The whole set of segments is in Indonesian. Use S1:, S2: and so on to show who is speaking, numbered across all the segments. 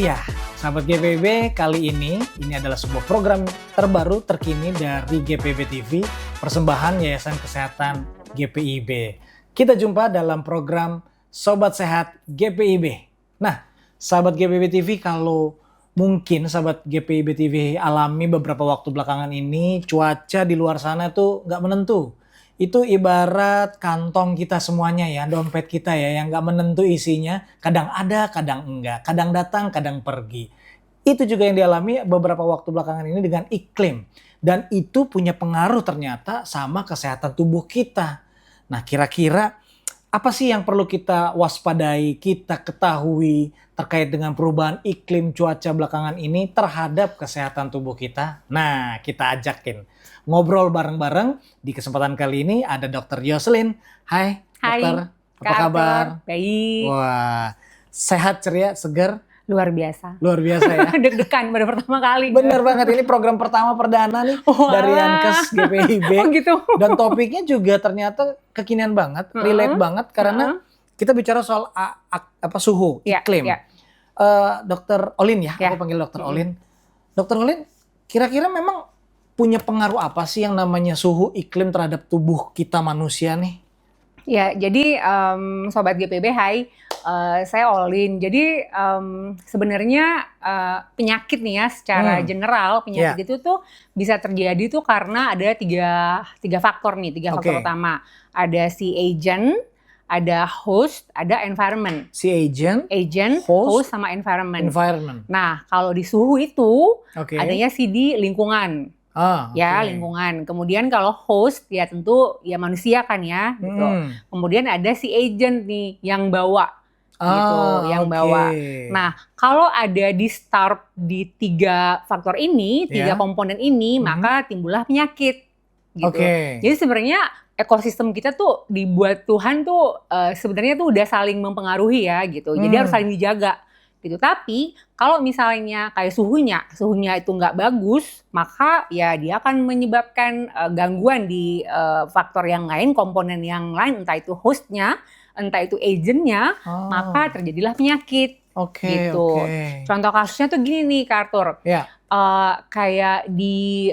S1: Iya, sahabat GPIB, kali ini adalah sebuah program terbaru terkini dari GPIB TV, persembahan Yayasan Kesehatan GPIB. Kita jumpa dalam program Sobat Sehat GPIB. Nah, sahabat GPIB TV, kalau mungkin sahabat GPIB TV alami beberapa waktu belakangan ini, cuaca di luar sana tuh nggak menentu. Itu ibarat kantong kita semuanya ya, dompet kita ya, yang nggak menentu isinya, kadang ada, kadang enggak, kadang datang, kadang pergi. Itu juga yang dialami beberapa waktu belakangan ini dengan iklim. Dan itu punya pengaruh ternyata sama kesehatan tubuh kita. Nah, kira-kira apa sih yang perlu kita waspadai, kita ketahui terkait dengan perubahan iklim cuaca belakangan ini terhadap kesehatan tubuh kita? Nah, kita ajakin ngobrol bareng-bareng. Di kesempatan kali ini ada Dr. Yoselin. Hai, dokter. Apa kabar?
S2: Baik.
S1: Wah, sehat, ceria, segar?
S2: Luar biasa.
S1: Luar biasa ya.
S2: Deg-degan baru pertama kali.
S1: Bener banget, ini program pertama perdana nih dari Yankes GPIB.
S2: Oh gitu.
S1: Dan topiknya juga ternyata kekinian banget, relate banget karena kita bicara soal suhu, iklim. Dokter Olin ya, aku panggil Dokter Olin. Dokter Olin, kira-kira memang punya pengaruh apa sih yang namanya suhu iklim terhadap tubuh kita manusia nih?
S2: Ya, jadi Sobat GPIB, hai. Saya Olin. Jadi sebenarnya penyakit nih ya secara general, penyakit itu tuh bisa terjadi tuh karena ada tiga faktor nih, tiga faktor utama. Ada si agent, ada host, ada environment.
S1: Si agent,
S2: host sama environment. Nah, kalau di suhu itu adanya si di lingkungan. Lingkungan. Kemudian kalau host ya tentu ya manusia kan ya gitu. Kemudian ada si agent nih yang bawa bawa. Nah, kalau ada di start di tiga faktor ini, tiga komponen ini, maka timbullah penyakit gitu. Jadi sebenarnya ekosistem kita tuh dibuat Tuhan tuh sebenarnya tuh udah saling mempengaruhi ya gitu. Jadi harus saling dijaga gitu. Tapi kalau misalnya kayak suhunya itu nggak bagus, maka ya dia akan menyebabkan gangguan di faktor yang lain, komponen yang lain, entah itu hostnya, entah itu agentnya, maka terjadilah penyakit. Gitu. Contoh kasusnya tuh gini nih, Kak Arthur. Kayak di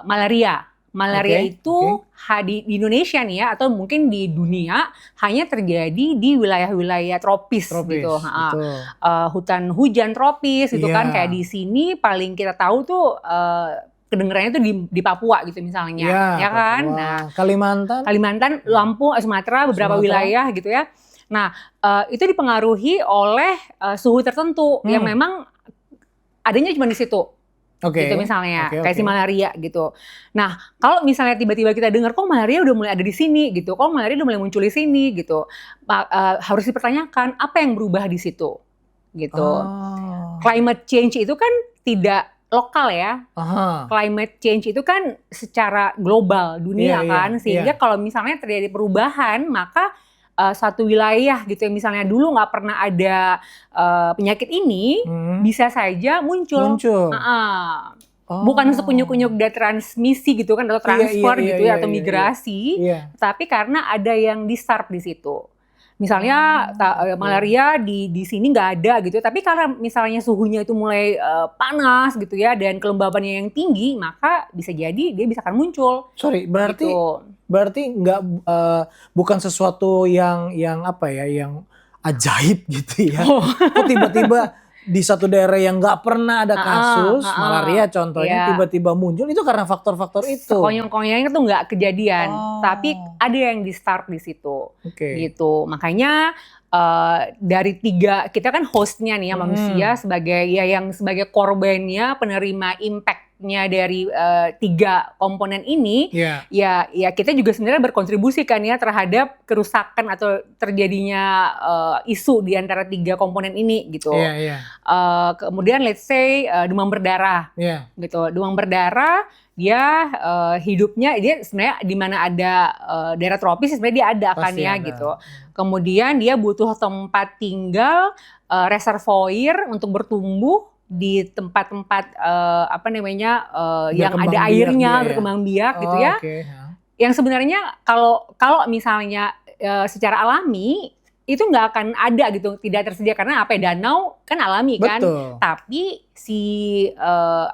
S2: malaria. Malaria itu di Indonesia nih ya, atau mungkin di dunia hanya terjadi di wilayah-wilayah tropis gitu. Hutan hujan tropis gitu kan. Kayak di sini paling kita tahu tuh kedengarannya tuh di Papua gitu misalnya, ya kan? Nah, Kalimantan, Lampung, Sumatera, beberapa wilayah gitu ya. Nah, itu dipengaruhi oleh suhu tertentu yang memang adanya cuma di situ. Gitu misalnya, kayak si malaria gitu. Nah, kalau misalnya tiba-tiba kita dengar kok malaria udah mulai ada di sini gitu, kok malaria udah mulai muncul di sini gitu, harus dipertanyakan apa yang berubah di situ gitu. Climate change itu kan tidak lokal ya. Climate change itu kan secara global dunia kan, sehingga kalau misalnya terjadi perubahan maka satu wilayah gitu yang misalnya dulu nggak pernah ada penyakit ini bisa saja muncul. Bukan sekunyuk-kunyuk dari transmisi gitu kan, atau transfer atau migrasi, tapi karena ada yang di-start di situ. Misalnya malaria di sini nggak ada gitu, tapi karena misalnya suhunya itu mulai panas gitu ya, dan kelembabannya yang tinggi, maka bisa jadi dia bisa akan muncul.
S1: Berarti nggak bukan sesuatu yang ajaib gitu ya. Kok tiba-tiba di satu daerah yang nggak pernah ada kasus malaria contohnya tiba-tiba muncul, itu karena faktor-faktor itu.
S2: Sekonyong-konyongnya itu nggak kejadian, tapi ada yang di start di situ, gitu. Makanya dari tiga, kita kan hostnya nih ya, manusia sebagai korbannya, penerima impactnya dari tiga komponen ini, ya kita juga sebenarnya berkontribusi kan ya terhadap kerusakan atau terjadinya isu di antara tiga komponen ini gitu. Kemudian let's say demam berdarah, gitu. Demam berdarah dia hidupnya dia sebenarnya di mana ada daerah tropis sebenarnya dia ada kan ya gitu. Kemudian dia butuh tempat tinggal, reservoir untuk bertumbuh di tempat-tempat yang ada airnya, berkembang biak gitu ya. Yang sebenarnya kalau misalnya secara alami itu nggak akan ada gitu, tidak tersedia karena apa ya, danau kan alami kan.
S1: Betul.
S2: Tapi si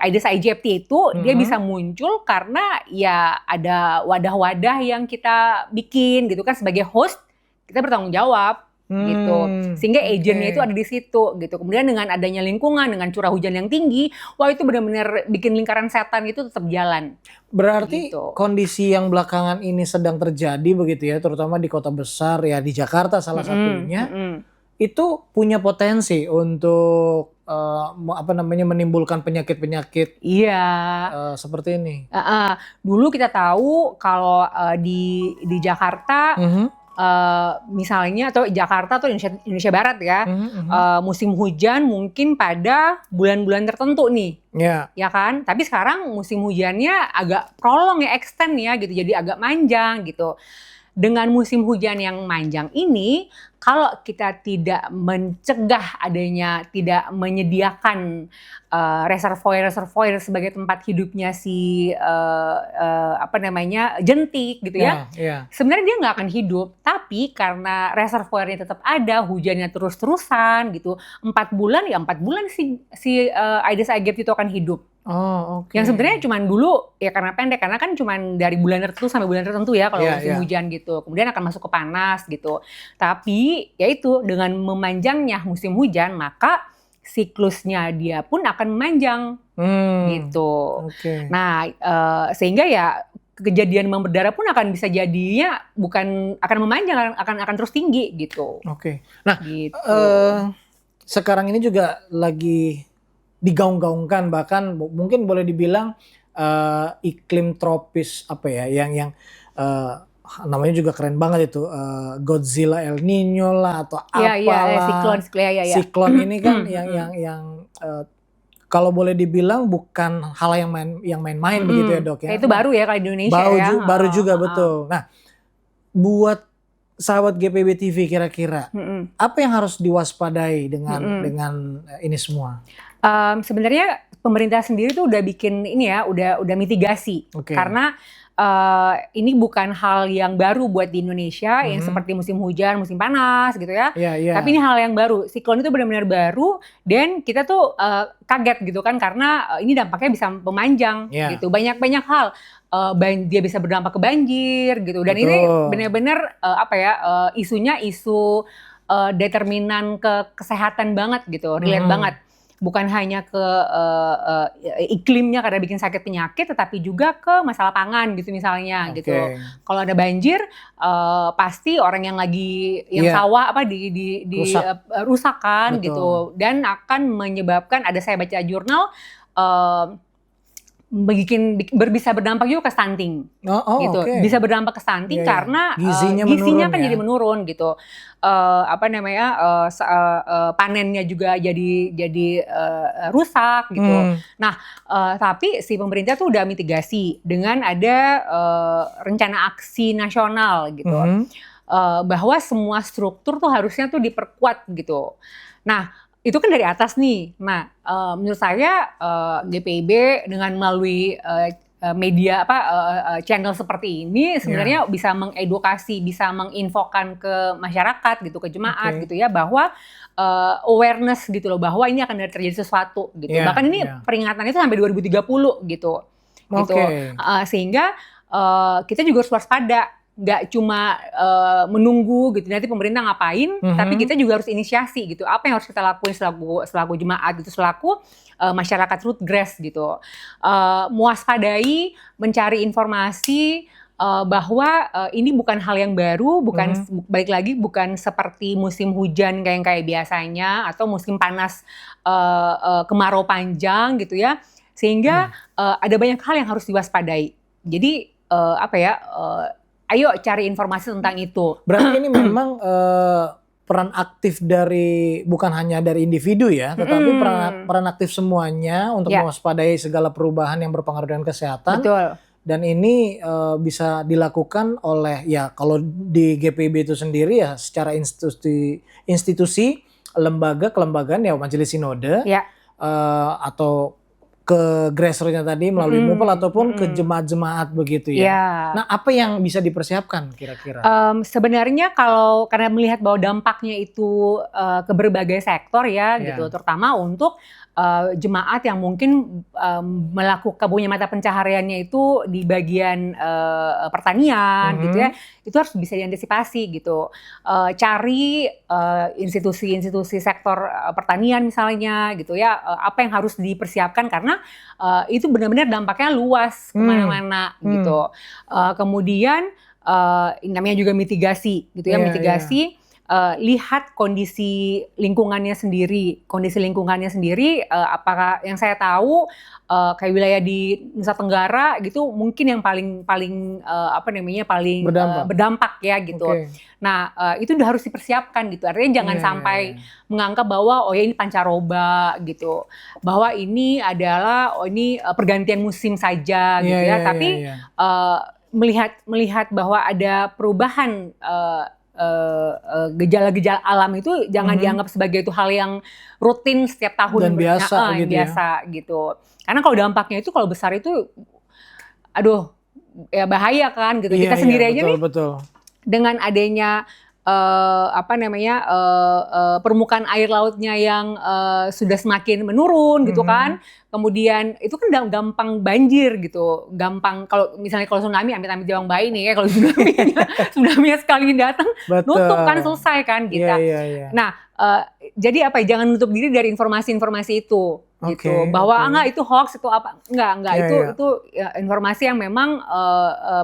S2: Aedes aegypti itu dia bisa muncul karena ya ada wadah-wadah yang kita bikin gitu kan, sebagai host kita bertanggung jawab. Gitu, sehingga agentnya itu ada di situ gitu. Kemudian dengan adanya lingkungan, dengan curah hujan yang tinggi, wah itu benar-benar bikin lingkaran setan itu tetap jalan.
S1: Berarti
S2: gitu.
S1: Kondisi yang belakangan ini sedang terjadi begitu ya, terutama di kota besar ya, di Jakarta salah satunya, itu punya potensi untuk menimbulkan penyakit-penyakit seperti ini.
S2: Dulu kita tahu kalau di Jakarta. Misalnya atau Jakarta atau Indonesia Barat ya, musim hujan mungkin pada bulan-bulan tertentu nih, ya kan? Tapi sekarang musim hujannya agak prolong ya, extend ya gitu, jadi agak manjang gitu. Dengan musim hujan yang manjang ini, kalau kita tidak mencegah adanya, tidak menyediakan reservoir sebagai tempat hidupnya si jentik gitu ya. Sebenarnya dia nggak akan hidup, tapi karena reservoirnya tetap ada, hujannya terus-terusan gitu, 4 bulan si Aedes aegypti itu akan hidup. Yang sebenarnya cuma dulu ya karena pendek, karena kan cuma dari bulan tertentu sampai bulan tertentu ya kalau musim hujan gitu. Kemudian akan masuk ke panas gitu. Tapi ya itu, dengan memanjangnya musim hujan, maka siklusnya dia pun akan memanjang gitu. Nah, sehingga ya kejadian demam berdarah pun akan bisa jadinya bukan akan memanjang, akan terus tinggi gitu.
S1: Nah, gitu. Sekarang ini juga lagi digaung-gaungkan, bahkan mungkin boleh dibilang iklim tropis yang namanya juga keren banget itu, Godzilla El Nino lah atau apalah. Siklon ini kan yang kalau boleh dibilang bukan hal yang main-main begitu ya Dok ya.
S2: Itu baru ya kalau di Indonesia
S1: baru juga betul. Nah, buat sahabat GPIB TV kira-kira apa yang harus diwaspadai dengan ini semua?
S2: Sebenarnya pemerintah sendiri tuh udah bikin ini ya, udah mitigasi. Karena ini bukan hal yang baru buat di Indonesia, yang seperti musim hujan, musim panas gitu ya. Tapi ini hal yang baru. Siklon itu benar-benar baru, dan kita tuh kaget gitu kan, karena ini dampaknya bisa memanjang gitu. Banyak hal. Dia bisa berdampak ke banjir gitu. Dan ini benar-benar isunya isu determinan ke kesehatan banget gitu, relate banget. Bukan hanya ke iklimnya karena bikin sakit penyakit, tetapi juga ke masalah pangan gitu misalnya gitu. Kalau ada banjir, pasti orang yang lagi sawah rusak kan gitu, dan akan menyebabkan, saya baca jurnal, bisa berdampak juga ke stunting, gitu. Bisa berdampak ke stunting karena gizinya kan jadi menurun gitu. Panennya juga jadi rusak gitu. Nah, tapi si pemerintah tuh udah mitigasi dengan ada rencana aksi nasional gitu, bahwa semua struktur tuh harusnya tuh diperkuat gitu. Nah, itu kan dari atas nih. Nah, menurut saya GPIB dengan melalui media channel seperti ini sebenarnya bisa mengedukasi, bisa menginfokan ke masyarakat gitu, ke jemaat gitu ya, bahwa awareness gitu loh, bahwa ini akan terjadi sesuatu gitu. Bahkan ini peringatan itu sampai 2030 gitu. Sehingga kita juga harus waspada. Nggak cuma menunggu gitu nanti pemerintah ngapain, tapi kita juga harus inisiasi gitu. Apa yang harus kita lakuin selaku jemaat gitu, selaku masyarakat root grass gitu. Mewaspadai, mencari informasi bahwa ini bukan hal yang baru, balik lagi bukan seperti musim hujan kayak biasanya, atau musim panas kemarau panjang gitu ya. Sehingga ada banyak hal yang harus diwaspadai. Jadi ayo cari informasi tentang itu.
S1: Berarti ini memang peran aktif bukan hanya dari individu ya, tetapi peran aktif semuanya untuk mewaspadai segala perubahan yang berpengaruh dengan kesehatan.
S2: Betul.
S1: Dan ini bisa dilakukan oleh kalau di GPIB itu sendiri ya secara institusi, lembaga, kelembagaan ya majelis sinode, atau ke grassroots-nya tadi melalui MUPEL ataupun ke jemaat-jemaat begitu ya.
S2: Yeah.
S1: Nah, apa yang bisa dipersiapkan kira-kira?
S2: Sebenarnya karena melihat bahwa dampaknya itu ke berbagai sektor ya gitu, terutama untuk jemaat yang mungkin punya mata pencahariannya itu di bagian pertanian gitu ya, itu harus bisa diantisipasi gitu. Cari institusi-institusi sektor pertanian misalnya gitu ya, apa yang harus dipersiapkan karena itu benar-benar dampaknya luas kemana-mana gitu. Kemudian namanya juga mitigasi gitu ya, mitigasi. Lihat kondisi lingkungannya sendiri, apakah yang saya tahu kayak wilayah di Nusa Tenggara gitu mungkin yang paling berdampak ya gitu. Nah itu udah harus dipersiapkan gitu, artinya jangan sampai menganggap bahwa ini pancaroba gitu, bahwa ini adalah ini pergantian musim saja gitu ya, tapi melihat bahwa ada perubahan gejala-gejala alam itu jangan dianggap sebagai itu hal yang rutin setiap tahun
S1: dan biasa gitu
S2: gitu. Karena kalau dampaknya itu kalau besar itu aduh ya bahaya kan gitu. Kita sendiri aja nih dengan adanya permukaan air lautnya yang sudah semakin menurun gitu kan. Kemudian itu kan gampang banjir gitu, gampang kalau tsunami amit-amit Jawang Bayi nih ya, kalau tsunami sekali datang nutup kan, selesai kan kita. Nah jadi jangan nutup diri dari informasi-informasi itu gitu, bahwa enggak itu hoax, itu apa enggak itu informasi yang memang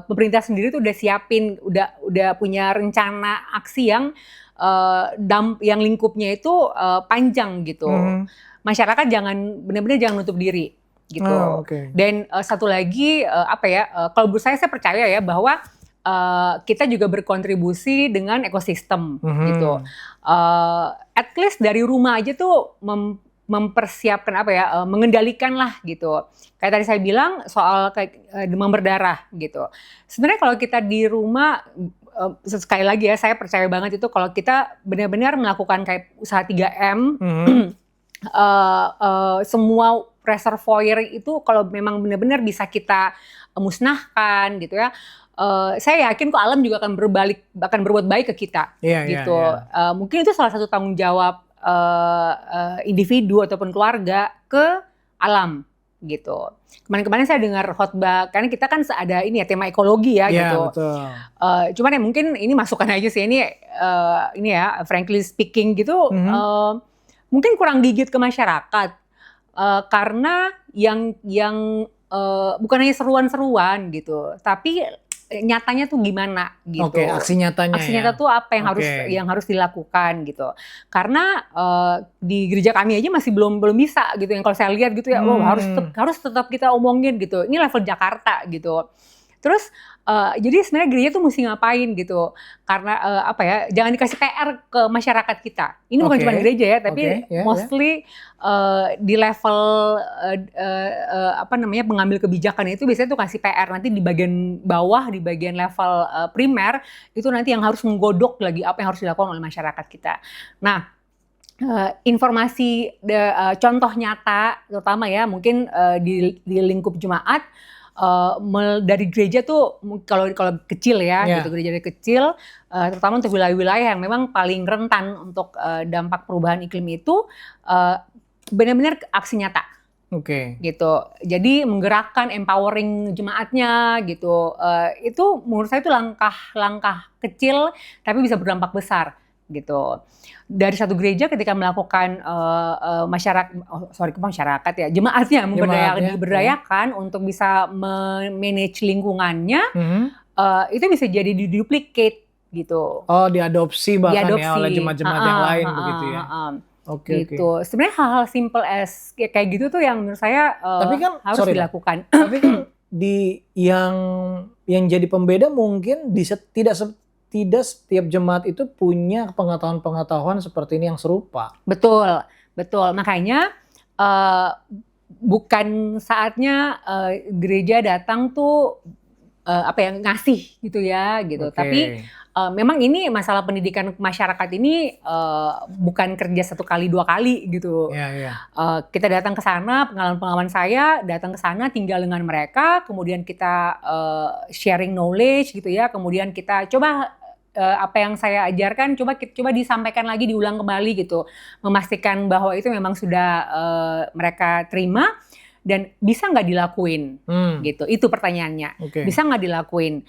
S2: pemerintah sendiri tuh udah siapin, udah punya rencana aksi yang lingkupnya itu panjang gitu. Masyarakat benar-benar jangan nutup diri gitu. Dan satu lagi kalau menurut saya percaya ya bahwa kita juga berkontribusi dengan ekosistem gitu. At least dari rumah aja tuh mempersiapkan mengendalikan lah gitu. Kayak tadi saya bilang soal demam berdarah gitu. Sebenarnya kalau kita di rumah, sekali lagi ya, saya percaya banget itu kalau kita benar-benar melakukan kayak usaha 3M, semua reservoir itu kalau memang benar-benar bisa kita musnahkan gitu ya, saya yakin kok alam juga akan berbuat baik ke kita gitu. Mungkin itu salah satu tanggung jawab individu ataupun keluarga ke alam gitu. Kemarin saya dengar khotbah, karena kita kan ada tema ekologi ya gitu. Cuman ya mungkin ini masukan aja sih, ini ya frankly speaking gitu, mungkin kurang gigit ke masyarakat karena yang bukan hanya seruan-seruan gitu, tapi nyatanya tuh gimana gitu.
S1: Aksi nyatanya.
S2: Aksi nyata tuh apa yang harus dilakukan gitu. Karena di gereja kami aja masih belum bisa gitu. Yang kalau saya lihat gitu ya, harus tetap kita omongin gitu. Ini level Jakarta gitu. Terus jadi sebenarnya gereja tuh mesti ngapain gitu. Karena jangan dikasih PR ke masyarakat kita. Ini bukan cuma gereja ya, tapi mostly di level pengambil kebijakan itu biasanya tuh kasih PR, nanti di bagian bawah, di bagian level primer itu nanti yang harus menggodok lagi apa yang harus dilakukan oleh masyarakat kita. Nah, informasi contoh nyata terutama ya mungkin di lingkup jemaat, dari gereja tuh kalau kecil ya gitu, gereja kecil terutama untuk wilayah-wilayah yang memang paling rentan untuk dampak perubahan iklim itu benar-benar aksi nyata. Gitu. Jadi menggerakkan, empowering jemaatnya gitu. Itu menurut saya itu langkah kecil tapi bisa berdampak besar gitu. Dari satu gereja ketika melakukan masyarakat ya, jemaatnya diberdayakan untuk bisa manage lingkungannya, itu bisa jadi diduplicate gitu.
S1: Diadopsi bahkan ya oleh jemaat-jemaat yang lain begitu ya.
S2: Gitu. Sebenarnya hal-hal simple as kayak gitu tuh yang menurut saya
S1: tapi kan,
S2: harus dilakukan.
S1: Tapi kan yang jadi pembeda mungkin tidak setiap jemaat itu punya pengetahuan seperti ini yang serupa.
S2: Betul. Makanya bukan saatnya gereja datang tuh ngasih gitu ya gitu. Tapi memang ini masalah pendidikan masyarakat ini bukan kerja 1 kali 2 kali gitu. Kita datang ke sana, pengalaman saya datang ke sana tinggal dengan mereka, kemudian kita sharing knowledge gitu ya, kemudian kita coba apa yang saya ajarkan coba disampaikan lagi, diulang kembali gitu, memastikan bahwa itu memang sudah mereka terima. Dan bisa nggak dilakuin gitu, itu pertanyaannya. Bisa nggak dilakuin,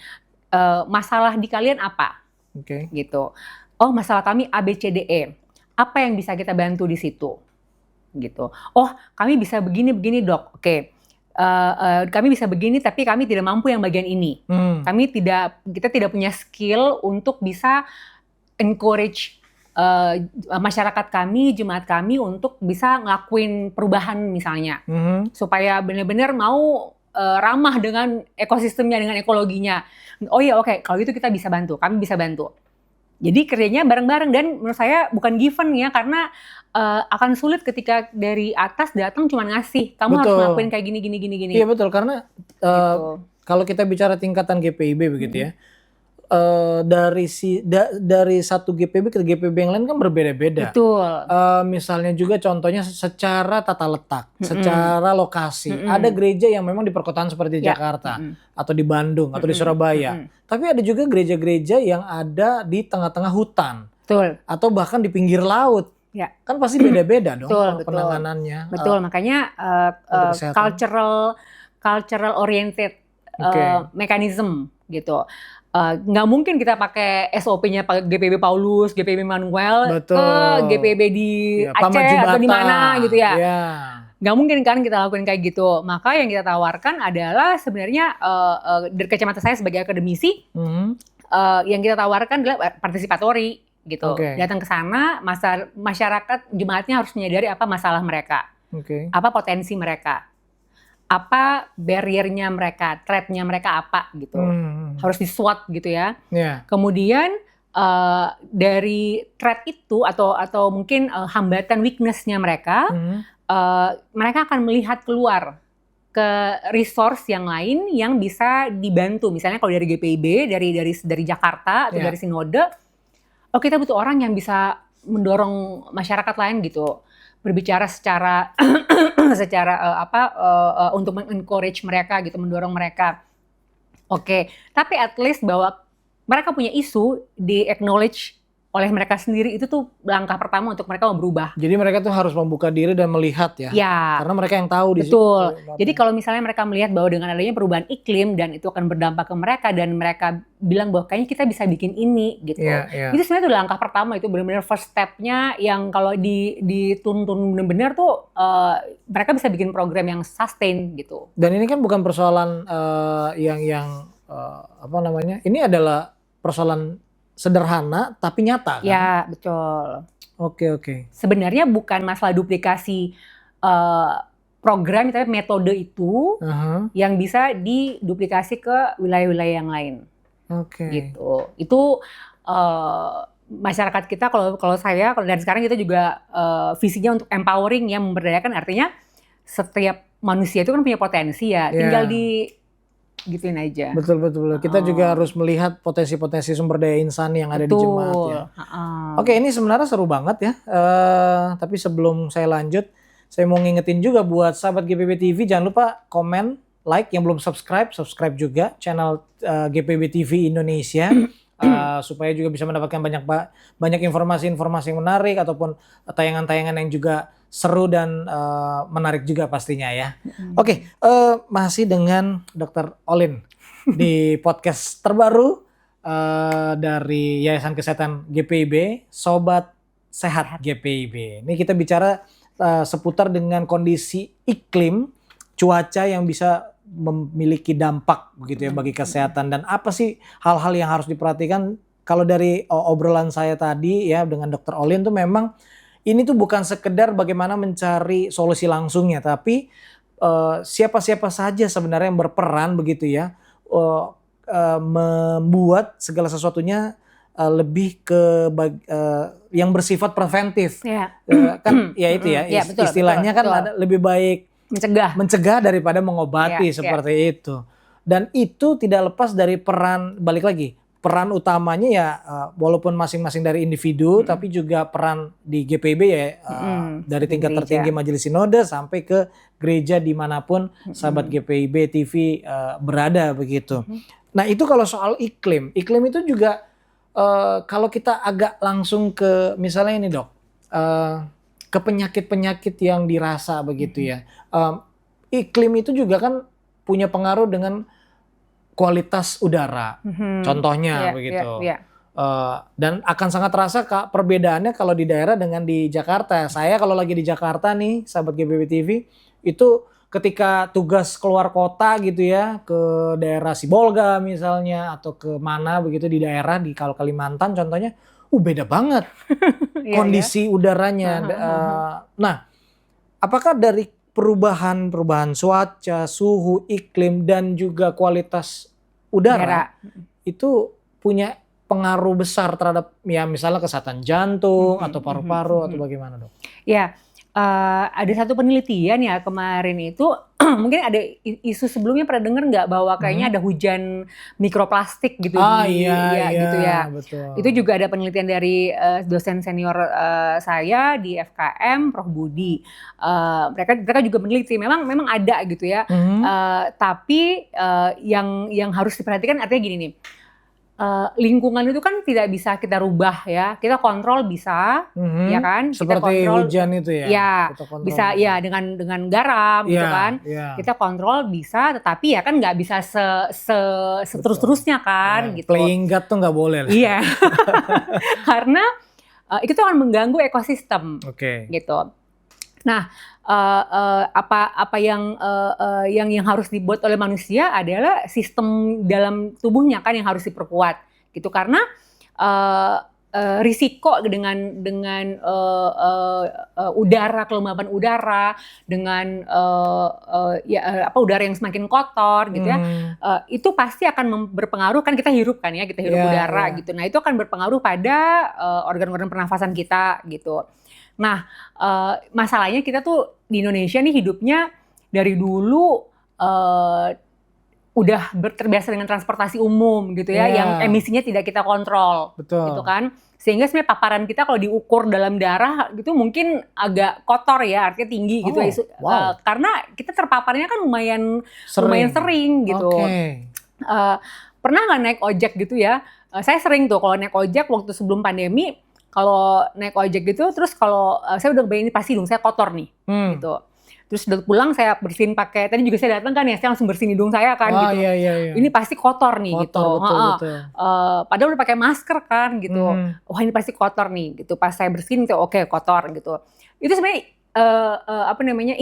S2: masalah di kalian apa gitu. Oh, masalah kami A, B, C, D, E, apa yang bisa kita bantu di situ gitu. Oh, kami bisa begini dok, kami bisa begini tapi kami tidak mampu yang bagian ini. Kita tidak punya skill untuk bisa encourage masyarakat kami, jemaat kami untuk bisa ngelakuin perubahan misalnya, supaya benar-benar mau ramah dengan ekosistemnya, dengan ekologinya. Oh iya, kalau gitu kita bisa bantu, kami bisa bantu. Jadi kerjanya bareng-bareng, dan menurut saya bukan given ya, karena akan sulit ketika dari atas datang cuma ngasih, kamu harus ngelakuin kayak gini.
S1: Iya betul, karena kalau kita bicara tingkatan GPIB begitu ya. Dari satu GPIB ke GPIB yang lain kan berbeda-beda.
S2: Betul.
S1: Misalnya juga contohnya secara tata letak, secara lokasi. Ada gereja yang memang di perkotaan seperti di Jakarta, atau di Bandung, atau di Surabaya. Tapi ada juga gereja-gereja yang ada di tengah-tengah hutan.
S2: Betul.
S1: Atau bahkan di pinggir laut. Ya. Kan pasti beda-beda dong penanganannya.
S2: Betul, makanya cultural oriented mechanism gitu. Nggak mungkin kita pakai SOP-nya GPIB Paulus, GPIB Manuel, GPIB di Aceh atau di mana gitu ya. Nggak mungkin kan kita lakukan kayak gitu. Maka yang kita tawarkan adalah sebenarnya dari kacamata saya sebagai akademisi, yang kita tawarkan adalah partisipatori gitu. Datang ke sana, masyarakat jemaatnya harus menyadari apa masalah mereka, apa potensi mereka, apa barrier-nya mereka, threat-nya mereka apa gitu. Harus di-SWOT gitu ya. Kemudian dari threat itu atau mungkin hambatan, weakness-nya mereka, mereka akan melihat keluar ke resource yang lain yang bisa dibantu. Misalnya kalau dari GPIB, dari Jakarta atau dari Sinode, kita butuh orang yang bisa mendorong masyarakat lain gitu. Berbicara secara untuk men-encourage mereka gitu, mendorong mereka. Tapi at least bahwa mereka punya isu di-acknowledge oleh mereka sendiri, itu tuh langkah pertama untuk mereka mau berubah.
S1: Jadi mereka tuh harus membuka diri dan melihat ya. Karena mereka yang tahu di situ.
S2: Betul. Jadi kalau misalnya mereka melihat bahwa dengan adanya perubahan iklim dan itu akan berdampak ke mereka, dan mereka bilang bahwa kayaknya kita bisa bikin ini gitu. Itu sebenarnya tuh langkah pertama, itu benar-benar first step-nya yang kalau dituntun benar-benar tuh mereka bisa bikin program yang sustain gitu.
S1: Dan ini kan bukan persoalan ini adalah persoalan sederhana tapi nyata kan?
S2: Ya, betul.
S1: Oke.
S2: Sebenarnya bukan masalah duplikasi program, tapi metode itu yang bisa diduplikasi ke wilayah-wilayah yang lain. Gitu. Itu masyarakat kita, kalau dari sekarang kita juga visinya untuk empowering, ya, memberdayakan, artinya setiap manusia itu kan punya potensi ya, tinggal gituin aja.
S1: Betul. Kita juga harus melihat potensi-potensi sumber daya insani yang ada di jemaat ya. Oke, ini sebenarnya seru banget ya. Tapi sebelum saya lanjut, saya mau ngingetin juga buat sahabat GPIB TV, jangan lupa komen, like, yang belum subscribe juga channel GPIB TV Indonesia. Supaya juga bisa mendapatkan banyak informasi-informasi yang menarik, ataupun tayangan-tayangan yang juga seru dan menarik juga pastinya ya. Oke, masih dengan Dr. Olin di podcast terbaru dari Yayasan Kesehatan GPIB, Sobat Sehat GPIB. Ini kita bicara seputar dengan kondisi iklim, cuaca yang bisa memiliki dampak begitu ya bagi kesehatan, dan apa sih hal-hal yang harus diperhatikan. Kalau dari obrolan saya tadi ya dengan Dr. Olin tuh memang ini tuh bukan sekedar bagaimana mencari solusi langsungnya, tapi siapa-siapa saja sebenarnya yang berperan begitu ya, membuat segala sesuatunya lebih ke yang bersifat preventif. Kan ya itu ya, istilahnya betul. Ada lebih baik mencegah daripada mengobati seperti itu. Dan itu tidak lepas dari peran, balik lagi, peran utamanya ya walaupun masing-masing dari individu, tapi juga peran di GPIB ya, dari tingkat tertinggi Majelis Sinode sampai ke gereja dimanapun sahabat GPIB TV berada begitu. Nah itu kalau soal iklim itu juga kalau kita agak langsung ke misalnya ini dok, ke penyakit-penyakit yang dirasa begitu ya. Iklim itu juga kan punya pengaruh dengan kualitas udara, contohnya begitu. Dan akan sangat terasa perbedaannya kalau di daerah dengan di Jakarta. Saya kalau lagi di Jakarta nih, sahabat GPIB TV, itu ketika tugas keluar kota gitu ya, ke daerah Sibolga misalnya, atau ke mana begitu di daerah, di kalau Kalimantan contohnya, beda banget kondisi udaranya. Nah, apakah dari perubahan cuaca, suhu, iklim, dan juga kualitas udara itu punya pengaruh besar terhadap ya misalnya kesehatan jantung atau paru-paru atau bagaimana dok?
S2: Ya, ada satu penelitian ya kemarin itu mungkin ada isu sebelumnya pernah dengar nggak bahwa kayaknya ada hujan mikroplastik gitu gitu ya.
S1: Betul.
S2: Itu juga ada penelitian dari dosen senior saya di FKM, Prof Budi. Mereka juga meneliti, memang ada gitu ya. Tapi yang harus diperhatikan artinya gini nih. Lingkungan itu kan tidak bisa kita rubah ya, kita kontrol bisa, ya kan?
S1: Seperti kita kontrol, hujan itu ya?
S2: Ya, bisa ya dengan garam gitu kan, kita kontrol bisa, tetapi ya kan nggak bisa seterus-terusnya kan, gitu.
S1: Playing God tuh nggak boleh lah.
S2: Iya, karena itu akan mengganggu ekosistem, gitu. Nah, apa yang harus dibuat oleh manusia adalah sistem dalam tubuhnya kan yang harus diperkuat gitu, karena risiko dengan udara, kelembaban udara, dengan udara yang semakin kotor gitu ya, itu pasti akan berpengaruh, kan kita hirup udara gitu. Nah itu akan berpengaruh pada organ-organ pernafasan kita gitu. Nah, masalahnya kita tuh di Indonesia nih hidupnya dari dulu udah terbiasa dengan transportasi umum gitu ya, yang emisinya tidak kita kontrol. Gitu kan. Sehingga sebenarnya paparan kita kalau diukur dalam darah gitu mungkin agak kotor ya, artinya tinggi gitu. Karena kita terpaparnya kan lumayan sering gitu. Pernah nggak naik ojek gitu ya? Saya sering tuh kalau naik ojek waktu sebelum pandemi. Kalau naik ojek gitu, terus kalau saya udah bayangin ini pasti hidung saya kotor nih, gitu. Terus udah pulang saya bersihin pakai, tadi juga saya datang kan ya, saya langsung bersihin hidung saya kan, gitu. Ini pasti kotor nih, gitu. Padahal udah pakai masker kan, gitu. Wah ini pasti kotor nih, gitu. Pas saya bersihin, oke kotor, gitu. Itu sebenarnya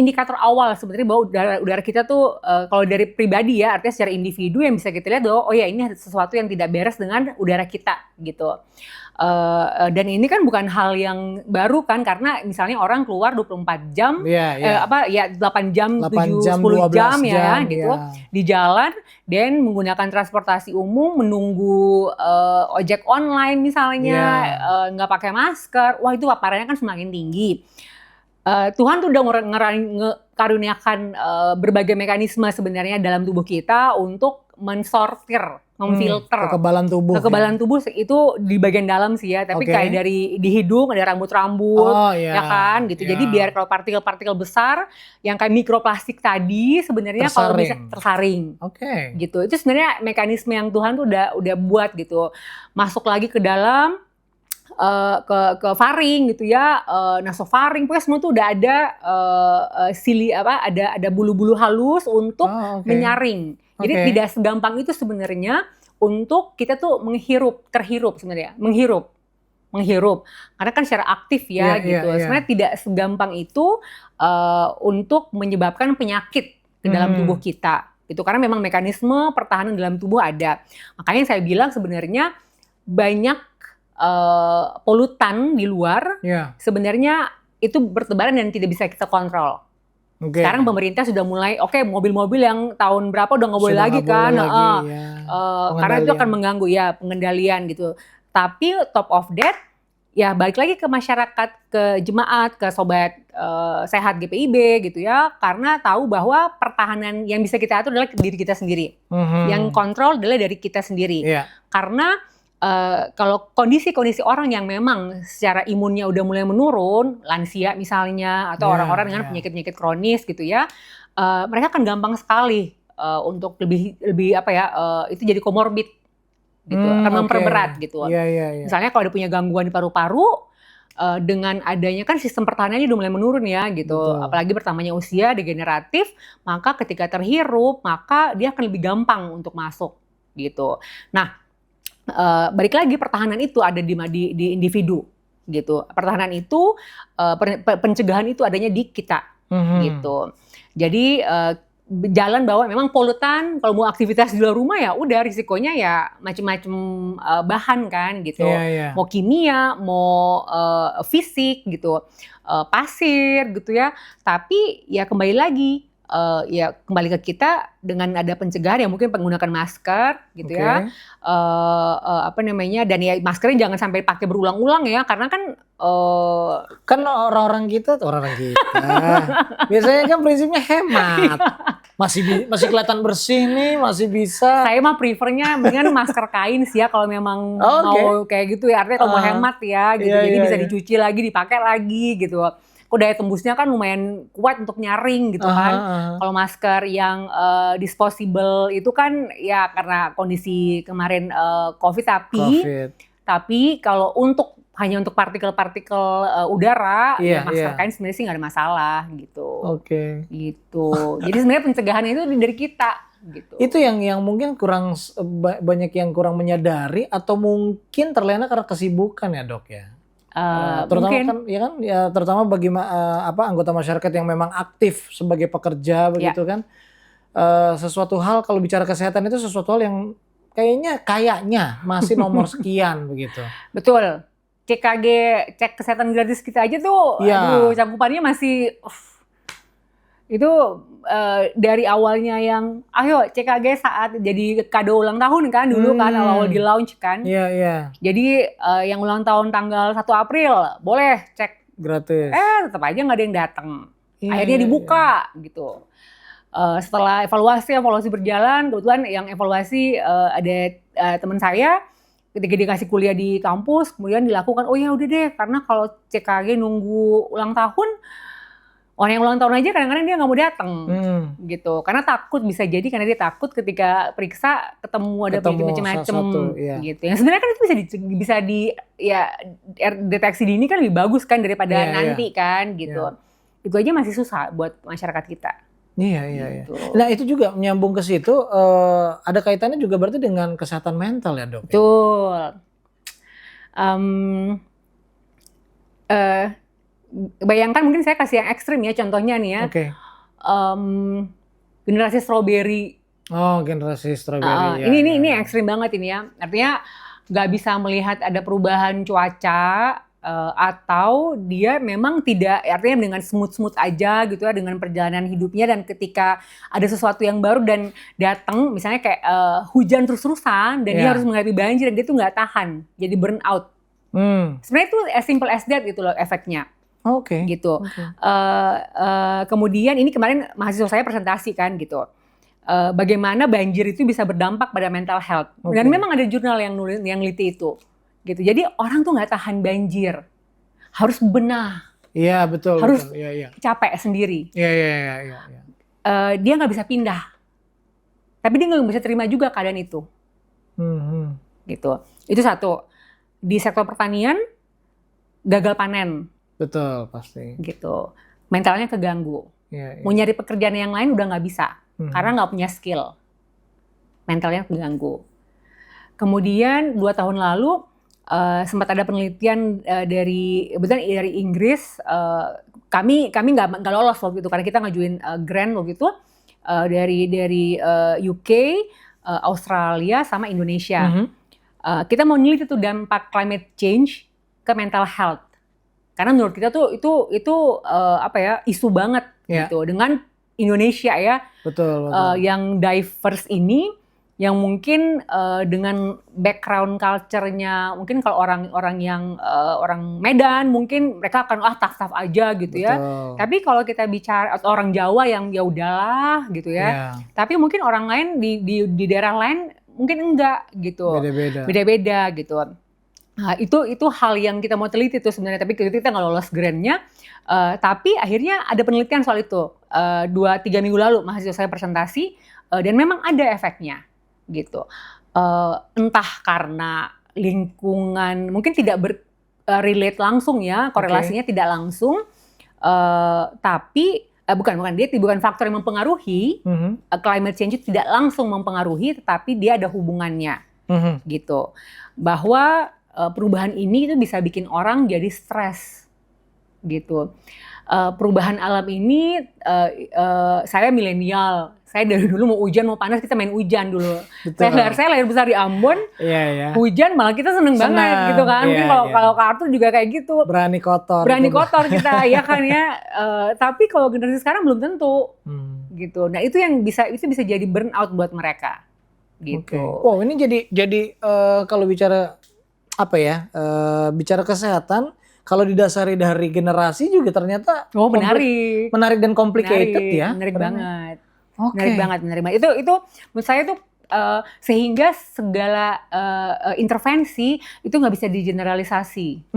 S2: indikator awal sebenarnya bahwa udara kita tuh kalau dari pribadi ya, artinya secara individu yang bisa kita lihat bahwa oh ya ini sesuatu yang tidak beres dengan udara kita, gitu. Dan ini kan bukan hal yang baru kan, karena misalnya orang keluar 24 jam, 8 jam, 10 jam ya gitu, di jalan dan menggunakan transportasi umum, menunggu ojek online misalnya, nggak pakai masker, wah itu paparannya kan semakin tinggi. Tuhan tuh udah karuniakan berbagai mekanisme sebenarnya dalam tubuh kita untuk mensortir, memfilter
S1: kekebalan tubuh
S2: itu di bagian dalam sih ya, tapi kayak dari di hidung ada rambut-rambut ya kan gitu. Jadi biar kalau partikel-partikel besar yang kayak mikroplastik tadi sebenarnya kalau bisa tersaring. Gitu. Itu sebenarnya mekanisme yang Tuhan tuh udah buat gitu. Masuk lagi ke dalam ke faring gitu ya, nasofaring, pokoknya semua tuh udah ada ada bulu-bulu halus untuk menyaring. Jadi tidak segampang itu sebenarnya untuk kita tuh terhirup sebenarnya, menghirup. Karena kan secara aktif ya gitu. Sebenarnya tidak segampang itu untuk menyebabkan penyakit ke dalam tubuh kita. Gitu. Karena memang mekanisme pertahanan dalam tubuh ada. Makanya saya bilang sebenarnya banyak polutan di luar sebenarnya itu bertebaran dan tidak bisa kita kontrol. Sekarang pemerintah sudah mulai mobil-mobil yang tahun berapa udah nggak boleh lagi kan, karena itu akan mengganggu ya pengendalian gitu. Tapi top of that ya balik lagi ke masyarakat, ke jemaat, ke sobat sehat GPIB gitu ya, karena tahu bahwa pertahanan yang bisa kita atur adalah diri kita sendiri, yang kontrol adalah dari kita sendiri. Karena kalau kondisi-kondisi orang yang memang secara imunnya udah mulai menurun, lansia misalnya, atau orang-orang dengan penyakit-penyakit kronis gitu ya, mereka akan gampang sekali untuk lebih apa ya, itu jadi komorbid gitu, akan memperberat gitu. Misalnya kalau ada punya gangguan di paru-paru, dengan adanya kan sistem pertahanannya udah mulai menurun ya gitu. Apalagi bertambahnya usia degeneratif, maka ketika terhirup maka dia akan lebih gampang untuk masuk gitu. Nah, balik lagi pertahanan itu ada di individu gitu. Pertahanan itu pencegahan itu adanya di kita gitu. Jadi jalan bahwa memang polutan kalau mau aktivitas di luar rumah ya udah risikonya ya macam-macam bahan kan gitu. Mau kimia, mau fisik gitu, pasir gitu ya. Tapi ya kembali lagi ya kembali ke kita dengan ada pencegahan ya mungkin menggunakan masker gitu ya. Apa namanya, dan ya maskernya jangan sampai pakai berulang-ulang ya karena kan
S1: kan orang-orang kita biasanya kan prinsipnya hemat. Masih kelihatan bersih nih, masih bisa.
S2: Saya mah prefernya mendingan masker kain sih ya kalau memang mau kayak gitu ya. Artinya kalau mau hemat ya gitu. Jadi bisa dicuci lagi, dipakai lagi gitu. Kok daya tembusnya kan lumayan kuat untuk nyaring gitu kan. Kalau masker yang disposable itu kan ya karena kondisi kemarin COVID tapi kalau hanya untuk partikel-partikel udara, ya masker kain sebenarnya sih nggak ada masalah gitu. Gitu. Jadi sebenarnya pencegahannya itu dari kita. Gitu.
S1: Itu yang mungkin banyak yang kurang menyadari atau mungkin terlena karena kesibukan ya dok ya. Terutama mungkin. Terutama bagi anggota masyarakat yang memang aktif sebagai pekerja begitu kan. Sesuatu hal kalau bicara kesehatan itu sesuatu hal yang kayaknya masih nomor sekian begitu.
S2: Betul. CKG, cek kesehatan gratis kita aja tuh, aduh cakupannya masih itu dari awalnya yang ayo CKG saat jadi kado ulang tahun kan dulu kan awal di launch kan. Jadi yang ulang tahun tanggal 1 April boleh cek
S1: gratis.
S2: Tetap aja nggak ada yang datang. Akhirnya dibuka gitu. Setelah evaluasi berjalan, kebetulan yang evaluasi ada teman saya. Ketika dikasih kuliah di kampus, kemudian dilakukan, oh ya udah deh, karena kalau CKG nunggu ulang tahun, orang yang ulang tahun aja kadang-kadang dia nggak mau datang, gitu. Karena takut, bisa jadi karena dia takut ketika periksa ketemu ada penyakit macam-macam, gitu. Yang sebenarnya kan itu bisa deteksi dini kan lebih bagus kan daripada nanti kan, gitu. Itu aja masih susah buat masyarakat kita.
S1: Gitu. Nah itu juga menyambung ke situ, ada kaitannya juga berarti dengan kesehatan mental ya dok?
S2: Betul. Bayangkan mungkin saya kasih yang ekstrim ya contohnya nih ya. Generasi strawberry.
S1: Generasi strawberry.
S2: Ini ekstrim banget ini ya. Artinya nggak bisa melihat ada perubahan cuaca. Atau dia memang tidak, artinya dengan smooth aja gitu ya dengan perjalanan hidupnya, dan ketika ada sesuatu yang baru dan datang misalnya kayak hujan terus-terusan dan dia harus menghadapi banjir dan dia tuh nggak tahan, jadi burn out. Sebenarnya itu as simple as that gitu loh efeknya. Gitu. Kemudian ini kemarin mahasiswa saya presentasi kan gitu. Bagaimana banjir itu bisa berdampak pada mental health. Dan memang ada jurnal yang neliti itu. Gitu. Jadi orang tuh nggak tahan banjir, harus benah.
S1: Iya betul.
S2: Harus capek sendiri. Dia nggak bisa pindah, tapi dia nggak bisa terima juga keadaan itu. Gitu. Itu satu. Di sektor pertanian gagal panen.
S1: Betul pasti.
S2: Gitu. Mentalnya keganggu. Mau nyari pekerjaan yang lain udah nggak bisa karena nggak punya skill. Mentalnya keganggu. Kemudian 2 tahun lalu sempat ada penelitian dari Inggris, kami nggak lolos waktu itu karena kita ngajuin grant waktu itu dari UK, Australia sama Indonesia. Kita mau neliti tuh dampak climate change ke mental health, karena menurut kita tuh itu isu banget gitu dengan Indonesia ya,
S1: betul.
S2: Yang diverse ini. yang mungkin dengan background culture-nya, mungkin kalau orang yang orang Medan mungkin mereka akan tough aja gitu ya. Tapi kalau kita bicara atau orang Jawa yang ya udahlah gitu ya. Tapi mungkin orang lain di daerah lain mungkin enggak gitu. Beda-beda gitu. Nah, itu hal yang kita mau teliti tuh sebenarnya, tapi kita nggak lolos grantnya. Tapi akhirnya ada penelitian soal itu. 2-3 minggu lalu mahasiswa saya presentasi dan memang ada efeknya gitu. Entah karena lingkungan mungkin tidak relate langsung ya, korelasinya tidak langsung. Tapi bukan faktor yang mempengaruhi. Climate change itu tidak langsung mempengaruhi, tetapi dia ada hubungannya gitu. Bahwa perubahan ini itu bisa bikin orang jadi stres gitu. Perubahan alam ini, saya milenial, saya dari dulu mau hujan mau panas kita main hujan dulu. Saya lahir besar di Ambon, hujan malah kita seneng banget gitu kan. Mungkin kalau Kak Arthur juga kayak gitu.
S1: Berani kotor
S2: kita ya kan ya. Tapi kalau generasi sekarang belum tentu gitu. Nah itu bisa jadi burnout buat mereka gitu.
S1: Wow, ini jadi kalau bicara bicara kesehatan, kalau didasari dari generasi juga ternyata menarik dan complicated ya.
S2: Menarik banget. Itu menurut saya tuh sehingga segala intervensi itu nggak bisa digeneralisasi.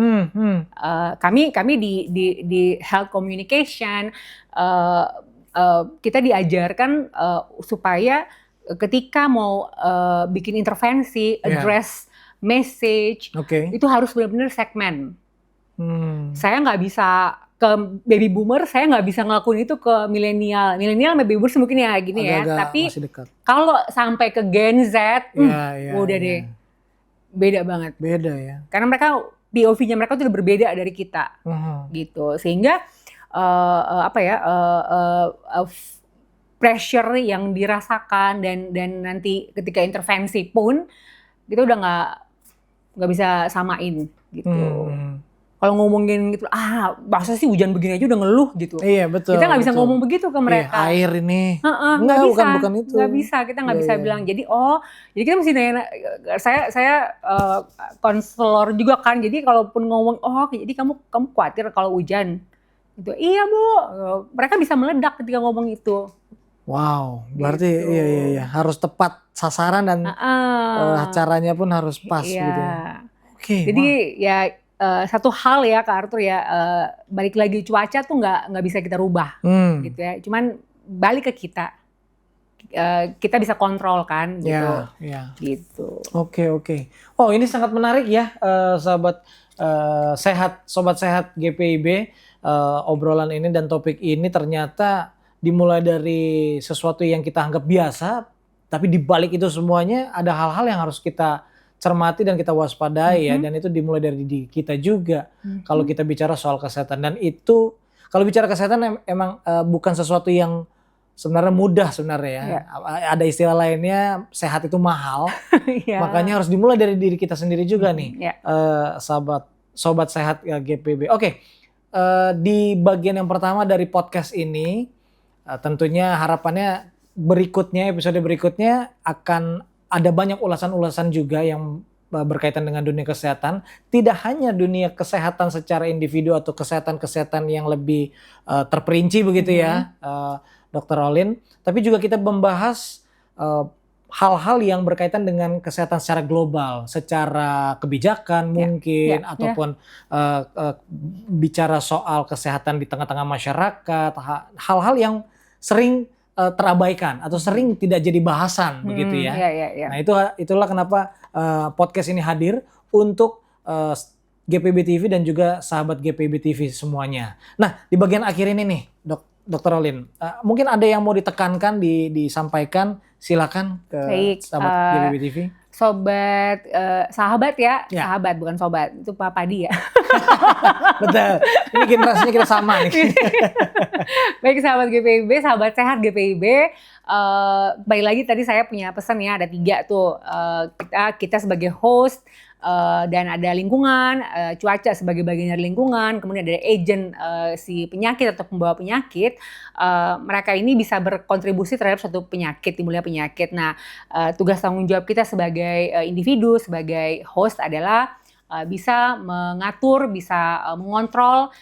S2: Kami di health communication kita diajarkan supaya ketika mau bikin intervensi, address message, itu harus benar-benar segmen. Saya nggak bisa ke baby boomer, saya nggak bisa ngelakuin itu ke milenial sama baby boomers mungkin ya gini ya. Tapi kalau sampai ke Gen Z, udah deh, beda banget.
S1: Beda ya.
S2: Karena mereka POV-nya mereka tuh udah berbeda dari kita, gitu. Sehingga pressure yang dirasakan dan nanti ketika intervensi pun kita udah nggak bisa samain gitu. Kalau ngomongin gitu, masa sih hujan begini aja udah ngeluh gitu.
S1: Iya betul.
S2: Kita nggak bisa ngomong begitu ke mereka.
S1: Air ini.
S2: Nggak bisa.
S1: Bukan itu.
S2: Nggak bisa, kita nggak bisa bilang. Jadi kita mesti nanya. Saya konselor juga kan. Jadi kalaupun ngomong, jadi kamu khawatir kalau hujan. Gitu. Iya Bu. Mereka bisa meledak ketika ngomong itu.
S1: Wow, berarti gitu. Iya harus tepat sasaran dan caranya pun harus pas gitu.
S2: Jadi satu hal ya Kak Arthur ya, balik lagi cuaca tuh nggak bisa kita rubah gitu ya. Cuman balik ke kita bisa kontrol kan gitu. Gitu.
S1: Oke. Oh ini sangat menarik ya sahabat sobat sehat GPIB, obrolan ini dan topik ini ternyata dimulai dari sesuatu yang kita anggap biasa, tapi di balik itu semuanya ada hal-hal yang harus kita cermati dan kita waspadai ya, dan itu dimulai dari diri kita juga. Kalau kita bicara soal kesehatan, dan itu kalau bicara kesehatan emang bukan sesuatu yang sebenarnya mudah sebenarnya ya. Ada istilah lainnya, sehat itu mahal. Makanya harus dimulai dari diri kita sendiri juga nih. Sobat sehat GPIB. Oke. Di bagian yang pertama dari podcast ini, tentunya harapannya episode berikutnya akan ada banyak ulasan-ulasan juga yang berkaitan dengan dunia kesehatan. Tidak hanya dunia kesehatan secara individu atau kesehatan-kesehatan yang lebih terperinci begitu ya, Dr. Olin. Tapi juga kita membahas hal-hal yang berkaitan dengan kesehatan secara global, secara kebijakan mungkin, ataupun bicara soal kesehatan di tengah-tengah masyarakat, hal-hal yang sering terabaikan atau sering tidak jadi bahasan begitu ya. Nah itulah kenapa podcast ini hadir untuk GPIB TV dan juga sahabat GPIB TV semuanya. Nah di bagian akhir ini nih Dr. Olin, mungkin ada yang mau ditekankan, disampaikan, silakan ke sahabat GPIB TV.
S2: Sahabat ya, sahabat bukan sobat, itu Pak Padi ya.
S1: Betul, ini generasinya kita sama nih.
S2: Baik sahabat GPIB, sahabat sehat GPIB, baik lagi tadi saya punya pesan ya, ada 3 tuh. Kita sebagai host dan ada lingkungan, cuaca sebagai bagian dari lingkungan, kemudian ada agent si penyakit atau pembawa penyakit, mereka ini bisa berkontribusi terhadap suatu penyakit, timbulnya penyakit. Nah, tugas tanggung jawab kita sebagai individu, sebagai host adalah bisa mengatur, bisa mengontrol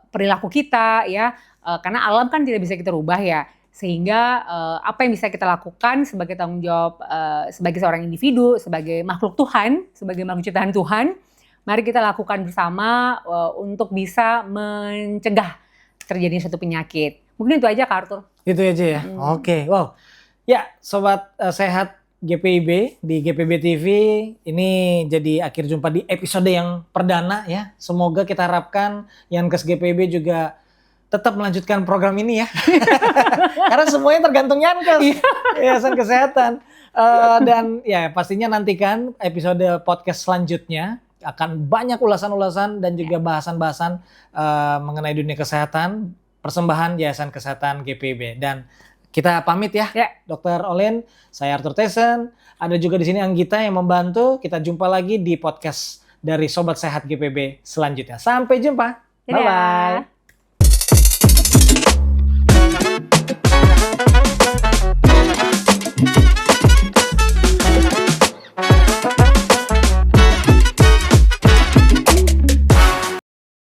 S2: perilaku kita ya, karena alam kan tidak bisa kita rubah ya. Sehingga apa yang bisa kita lakukan sebagai tanggung jawab sebagai seorang individu, sebagai makhluk Tuhan, sebagai makhluk ciptaan Tuhan, mari kita lakukan bersama untuk bisa mencegah terjadinya suatu penyakit. Mungkin itu aja Kak Arthur.
S1: Itu aja ya. Oke. Wow. Ya, sobat sehat GPIB di GPB TV, ini jadi akhir jumpa di episode yang perdana ya. Semoga kita harapkan Yankes GPIB juga tetap melanjutkan program ini ya. Karena semuanya tergantung Yankes, Yayasan Kesehatan. Dan ya pastinya nantikan episode podcast selanjutnya. Akan banyak ulasan-ulasan dan juga bahasan-bahasan mengenai dunia kesehatan, persembahan Yayasan Kesehatan GPIB. Dan kita pamit ya, Dr. Olin, saya Arthur Tesen. Ada juga di sini Anggita yang membantu. Kita jumpa lagi di podcast dari Sobat Sehat GPB selanjutnya. Sampai jumpa. Bye-bye.
S3: Thank you.